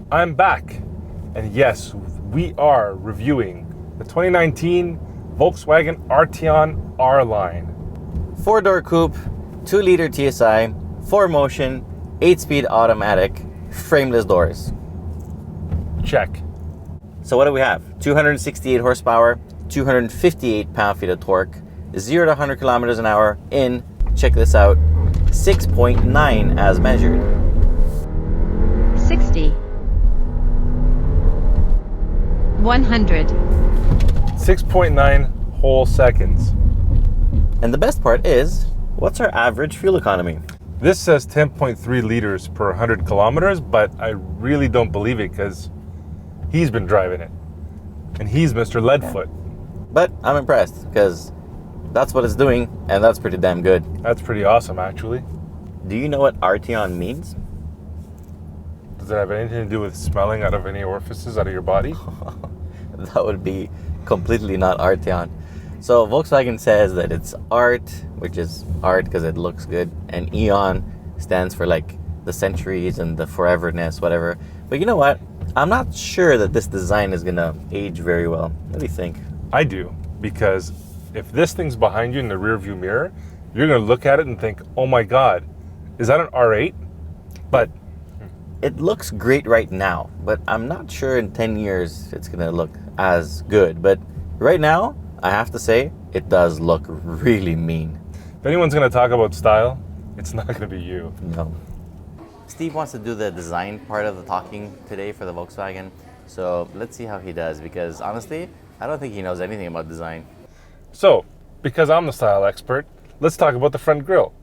I'm back. And yes, we are reviewing the 2019 Volkswagen Arteon R-Line. 4-door coupe, 2-liter TSI, 4Motion, 8-speed automatic, frameless doors. Check. So what do we have? 268 horsepower, 258 pound-feet of torque, 0 to 100 kilometers an hour in, check this out, 6.9 as measured. 60. 100. 6.9 whole seconds. And the best part is, what's our average fuel economy? This says 10.3 liters per 100 kilometers, but I really don't believe it because he's been driving it. And he's Mr. Leadfoot. But I'm impressed because that's what it's doing, and that's pretty damn good. That's pretty awesome, actually. Do you know what Arteon means? Does it have anything to do with smelling out of any orifices out of your body? That would be completely not Arteon. So Volkswagen says that it's art, which is art because it looks good, and Eon stands for like the centuries and the foreverness, whatever. But you know what? I'm not sure that this design is gonna age very well. What do you think? I do, because if this thing's behind you in the rear view mirror, you're gonna look at it and think, oh my God, is that an R8? But it looks great right now, but I'm not sure in 10 years it's gonna look as good. But right now, I have to say, it does look really mean. if anyone's gonna talk about style, it's not gonna be you. No. Steve wants to do the design part of the talking today for the Volkswagen. So let's see how he does, because honestly, I don't think he knows anything about design. So, because I'm the style expert, let's talk about the front grille.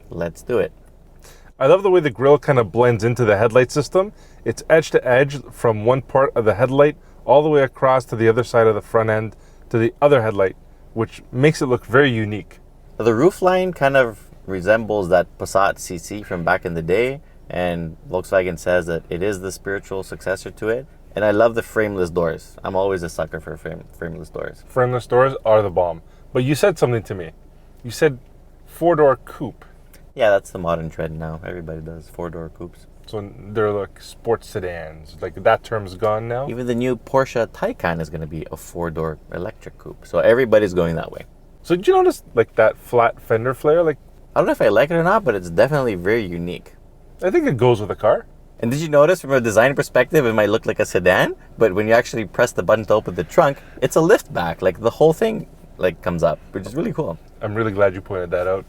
Let's do it. I love the way the grille kind of blends into the headlight system. It's edge to edge from one part of the headlight all the way across to the other side of the front end to the other headlight, which makes it look very unique. The roof line kind of resembles that Passat CC from back in the day, and Volkswagen says that it is the spiritual successor to it. And I love the frameless doors. I'm always a sucker for frameless doors. Frameless doors are the bomb. But you said something to me. You said 4-door coupe. Yeah, that's the modern trend now. Everybody does 4-door coupes. So they're like sports sedans. Like that term's gone now. Even the new Porsche Taycan is going to be a 4-door electric coupe. So everybody's going that way. So did you notice like that flat fender flare? Like, I don't know if I like it or not, but it's definitely very unique. I think it goes with a car. And did you notice from a design perspective, it might look like a sedan, but when you actually press the button to open the trunk, it's a lift back. Like the whole thing like comes up, which is really cool. I'm really glad you pointed that out.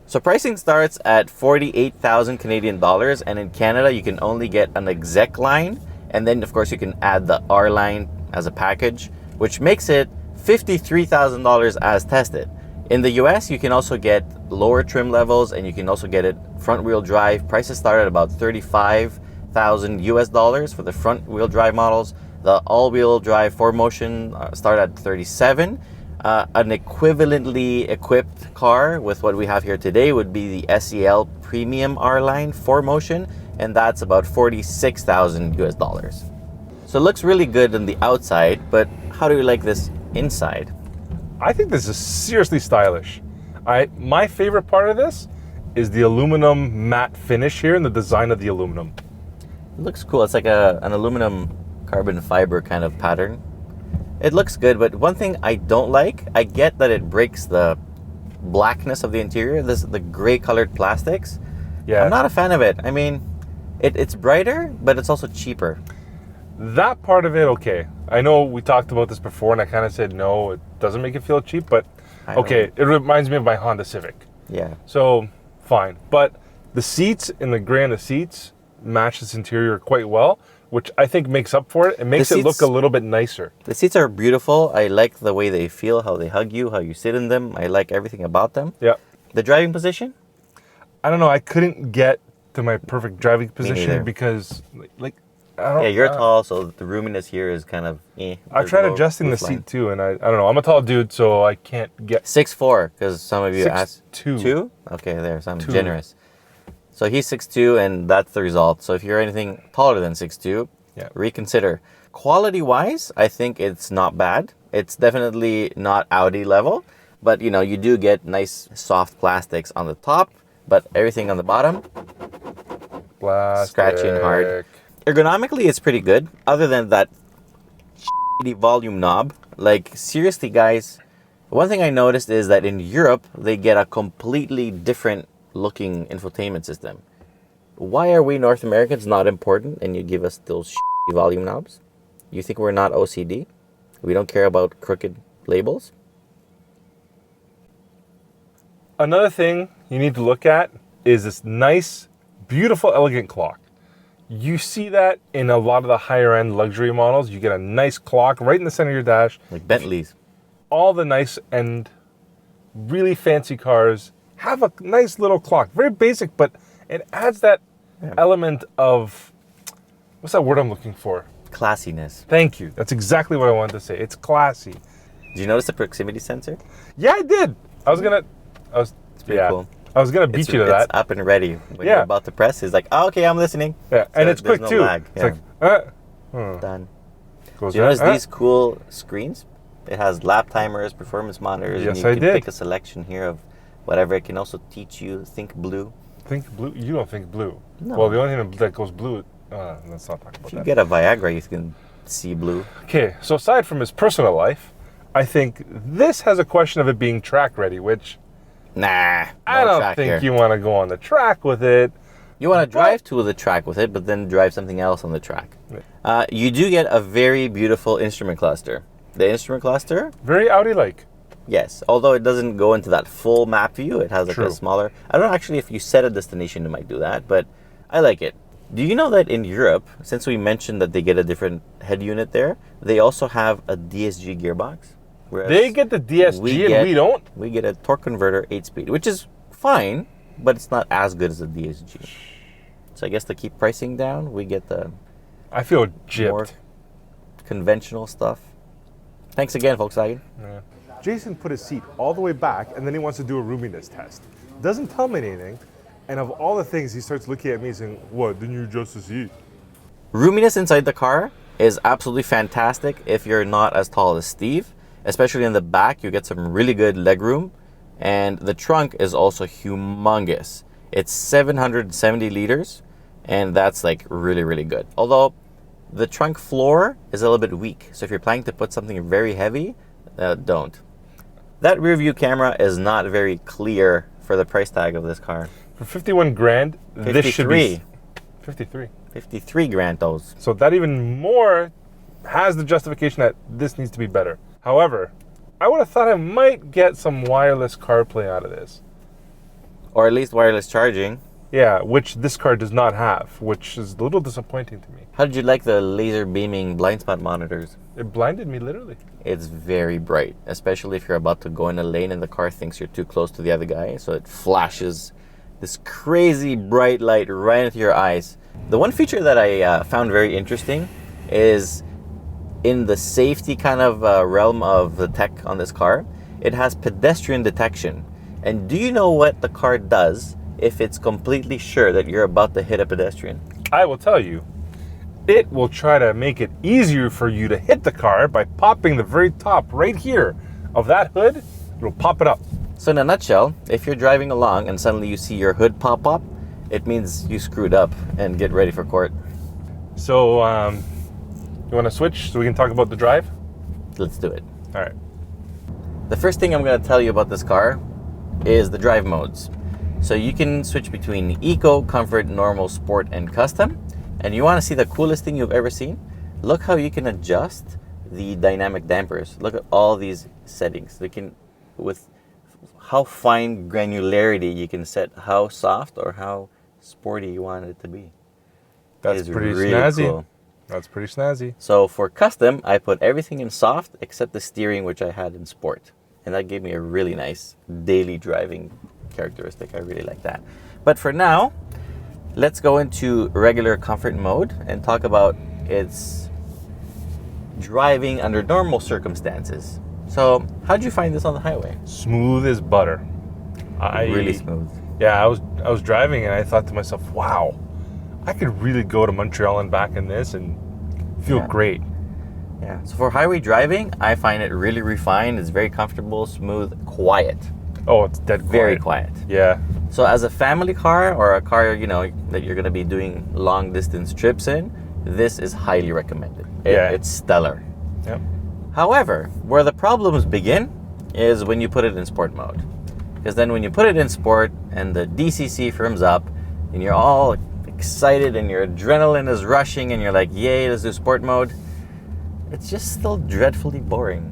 So pricing starts at 48,000 Canadian dollars, and in Canada you can only get an exec line, and then of course you can add the R line as a package, which makes it $53,000 as tested. In the US you can also get lower trim levels, and you can also get it front wheel drive. Prices start at about 35,000 US dollars for the front wheel drive models. The all wheel drive 4Motion start at 37. An equivalently equipped car with what we have here today would be the SEL Premium R-Line 4Motion, and that's about 46,000 US dollars. So it looks really good on the outside, but how do you like this inside? I think this is seriously stylish. My favorite part of this is the aluminum matte finish here and the design of the aluminum. It looks cool. It's like an aluminum carbon fiber kind of pattern. It looks good, but one thing I don't like, I get that it breaks the blackness of the interior, the gray colored plastics. Yeah. I'm not a fan of it. I mean, it's brighter, but it's also cheaper. That part of it, okay. I know we talked about this before and I kind of said, no, it doesn't make it feel cheap, but okay, it reminds me of my Honda Civic. Yeah. So, fine. But the seats and the gray on the seats match this interior quite well, which I think makes up for it. It makes it look a little bit nicer. The seats are beautiful. I like the way they feel, how they hug you, how you sit in them. I like everything about them. Yeah. The driving position? I don't know. I couldn't get to my perfect driving position because, like, I don't. Yeah, you're tall, so the roominess here is kind of. I tried adjusting the seat too, and I don't know. I'm a tall dude, so I can't get 6'4", because some of you asked 6'2". 2? Okay, there. So I'm generous. So he's 6'2", and that's the result. So if you're anything taller than 6'2", reconsider. Quality-wise, I think it's not bad. It's definitely not Audi level, but you do get nice soft plastics on the top, but everything on the bottom, plastic. scratchy and hard. Ergonomically, it's pretty good. Other than that shitty volume knob. Like, seriously, guys, one thing I noticed is that in Europe, they get a completely different looking infotainment system. Why are we North Americans not important and you give us those shitty volume knobs? You think we're not OCD? We don't care about crooked labels? Another thing you need to look at is this nice, beautiful, elegant clock. You see that in a lot of the higher end luxury models. You get a nice clock right in the center of your dash. Like Bentleys. All the nice and really fancy cars have a nice little clock. Very basic, but it adds that element of, what's that word I'm looking for? Classiness. Thank you. That's exactly what I wanted to say. It's classy. Did you notice the proximity sensor? Yeah, I did. I was pretty cool. I was gonna beat you to that. It's up and ready. When you're about to press, it's like, oh, okay, I'm listening. Yeah, So and it's quick no too. lag. It's Yeah. like, Done. goes Do you notice that, these cool screens? It has lap timers, performance monitors, and Yes, you I can did. pick a selection here of whatever. It can also teach you Think Blue. Think blue? You don't think blue. No. Well, the only thing that goes blue, let's not talk about If you that. get a Viagra, you can see blue. Okay, so aside from his personal life, I think this has a question of it being track ready, which Nah, I no don't track think here. you want to go on the track with it. You want to drive to the track with it, but then drive something else on the track. Yeah. You do get a very beautiful instrument cluster. The instrument cluster, Very Audi-like. yes, although it doesn't go into that full map view, it has like a True. smaller. I don't know actually if you set a destination, it might do that, but I like it. Do you know that in Europe, since we mentioned that they get a different head unit there, they also have a DSG gearbox? Whereas They get the DSG and we don't. We get a torque converter 8-speed, which is fine, but it's not as good as the DSG. So I guess to keep pricing down, we get the I feel more gypped. conventional stuff. Thanks again, Volkswagen. Jason put his seat all the way back and then he wants to do a roominess test. Doesn't tell me anything. And of all the things, he starts looking at me saying, what, didn't you adjust the seat? Roominess inside the car is absolutely fantastic if you're not as tall as Steve. Especially in the back, you get some really good legroom. And the trunk is also humongous. It's 770 liters, and that's like really, really good. Although the trunk floor is a little bit weak. So if you're planning to put something very heavy, don't. That rear view camera is not very clear for the price tag of this car. For 51 grand, this should be 53. 53. 53 grand those. So that even more has the justification that this needs to be better. However, I would have thought I might get some wireless CarPlay out of this. Or at least wireless charging. Yeah, which this car does not have, which is a little disappointing to me. How did you like the laser beaming blind spot monitors? It blinded me literally. It's very bright, especially if you're about to go in a lane and the car thinks you're too close to the other guy. So it flashes this crazy bright light right into your eyes. The one feature that I found very interesting is in the safety kind of realm of the tech on this car, it has pedestrian detection. And do you know what the car does if it's completely sure that you're about to hit a pedestrian? I will tell you, it will try to make it easier for you to hit the car by popping the very top right here of that hood. It'll pop it up. So in a nutshell, if you're driving along and suddenly you see your hood pop up, it means you screwed up and get ready for court. So, you want to switch so we can talk about the drive? Let's do it. All right. The first thing I'm going to tell you about this car is the drive modes. So you can switch between Eco, Comfort, Normal, Sport, and Custom. And you want to see the coolest thing you've ever seen? Look how you can adjust the dynamic dampers. Look at all these settings. They can, with how fine granularity you can set how soft or how sporty you want it to be. That's It's pretty really snazzy. cool. That's pretty snazzy. So for custom, I put everything in soft except the steering, which I had in sport. And that gave me a really nice daily driving characteristic. I really like that. But for now, let's go into regular comfort mode and talk about its driving under normal circumstances. So how'd you find this on the highway? Smooth as butter. Really smooth. Yeah, I was driving and I thought to myself, wow, I could really go to Montreal and back in this and feel Yeah. great. Yeah. So for highway driving, I find it really refined. It's very comfortable, smooth, quiet. Oh, it's dead quiet. Very quiet. Yeah. So as a family car or a car, that you're going to be doing long distance trips in, this is highly recommended. It's stellar. Yep. However, where the problems begin is when you put it in sport mode. Because then when you put it in sport and the DCC firms up and you're all excited and your adrenaline is rushing and you're like, yay, let's do sport mode, it's just still dreadfully boring.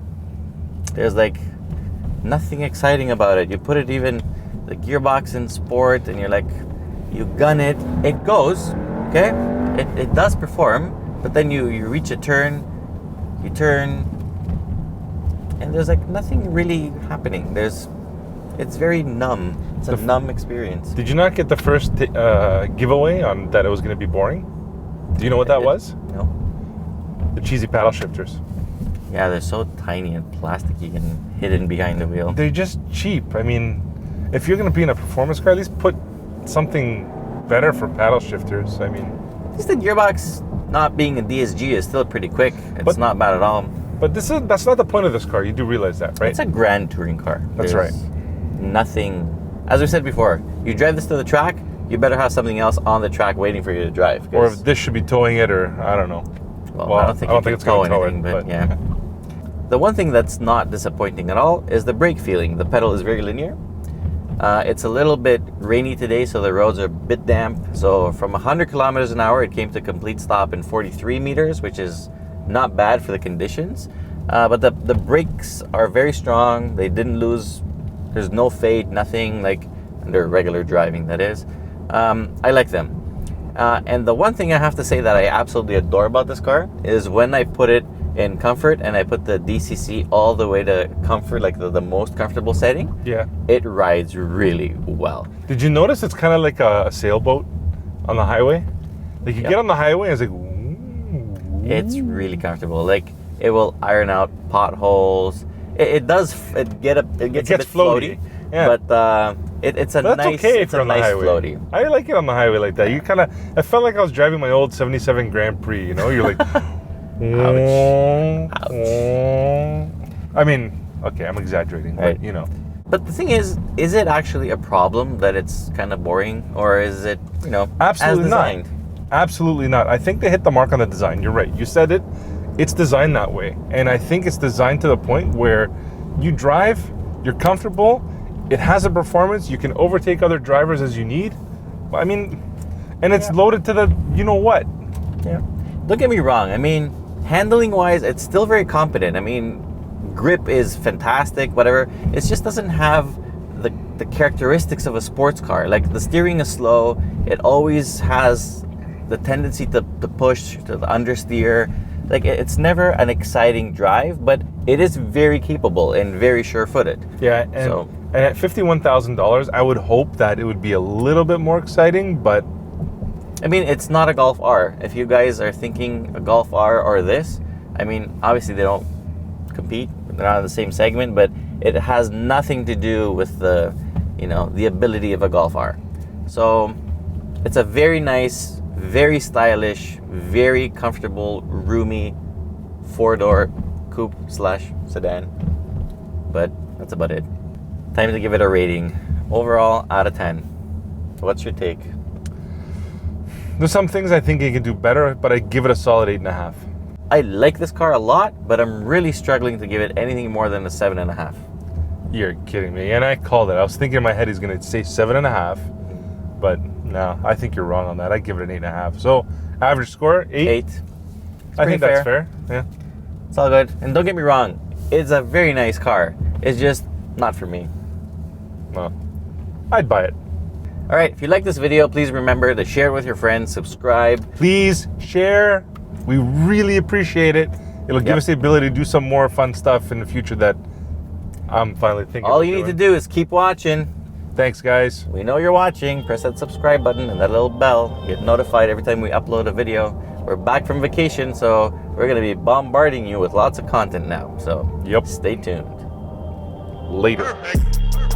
There's like nothing exciting about it. You put it even the gearbox in sport and you're like, you gun it, it goes, okay? It does perform, but then you reach a turn, you turn, and there's like nothing really happening. It's very numb. It's a numb experience. Did you not get the first giveaway on that it was going to be boring? Do you know what that was? No. The cheesy paddle shifters. Yeah, they're so tiny and plasticky and hidden behind the wheel. They're just cheap. I mean, if you're going to be in a performance car, at least put something better for paddle shifters. I mean, At least the gearbox not being a DSG is still pretty quick. It's not bad at all. But that's not the point of this car. You do realize that, right? It's a grand touring car. That's There's right. Nothing. As we said before, you drive this to the track, you better have something else on the track waiting for you to drive. Or if this should be towing it, or I don't know. Well, I don't think it's going to tow anything, but yeah. The one thing that's not disappointing at all is the brake feeling. The pedal is very linear. It's a little bit rainy today, so the roads are a bit damp. So from 100 kilometers an hour, it came to a complete stop in 43 meters, which is not bad for the conditions. But the brakes are very strong. They didn't lose. There's no fade, nothing like under regular driving, that is. I like them. And the one thing I have to say that I absolutely adore about this car is when I put it in comfort and I put the DCC all the way to comfort, like the most comfortable setting, yeah, it rides really well. Did you notice it's kind of like a sailboat on the highway? Like you get on the highway and it's like, ooh. It's really comfortable. Like it will iron out potholes. It gets a bit floaty. Yeah. But it's a But nice, that's okay it's if you're a on the nice highway. floaty. I like it on the highway like that. You kind of, I felt like I was driving my old 77 Grand Prix, you know? You're like, Ouch. I mean, okay, I'm exaggerating, Right. but you know. But the thing is it actually a problem that it's kind of boring, or is it, Absolutely as not. designed? Absolutely not. I think they hit the mark on the design. You're right. You said it. It's designed that way. And I think it's designed to the point where you drive, you're comfortable, it has a performance, you can overtake other drivers as you need. I mean, and it's loaded to the you know what. Yeah. Don't get me wrong. I mean, handling wise, it's still very competent. I mean, grip is fantastic, whatever. It just doesn't have the characteristics of a sports car. Like the steering is slow. It always has the tendency to push, to the understeer. Like it's never an exciting drive, but it is very capable and very sure-footed. Yeah, and at $51,000, I would hope that it would be a little bit more exciting, but I mean, it's not a Golf R. If you guys are thinking a Golf R or this, I mean, obviously they don't compete. They're not in the same segment, but it has nothing to do with the ability of a Golf R. So it's a very nice, very stylish, very comfortable, roomy 4-door coupe / sedan. But that's about it. Time to give it a rating. Overall, out of 10. What's your take? there's some things I think it can do better, but I give it a solid 8.5. I like this car a lot, but I'm really struggling to give it anything more than a 7.5. You're kidding me. And I called it. I was thinking in my head he's going to say 7.5, but no, I think you're wrong on that. I give it an 8.5. So average score, 8. 8. I think that's fair. Yeah. It's all good. And don't get me wrong, it's a very nice car. It's just not for me. Well, I'd buy it. All right, if you like this video, please remember to share it with your friends, subscribe. Please share. We really appreciate it. It'll give us the ability to do some more fun stuff in the future that I'm finally thinking All of you need to doing. do is keep watching. Thanks, guys. We know you're watching. Press that subscribe button and that little bell. Get notified every time we upload a video. We're back from vacation, so we're going to be bombarding you with lots of content now. So Yep. stay tuned. Later. Perfect.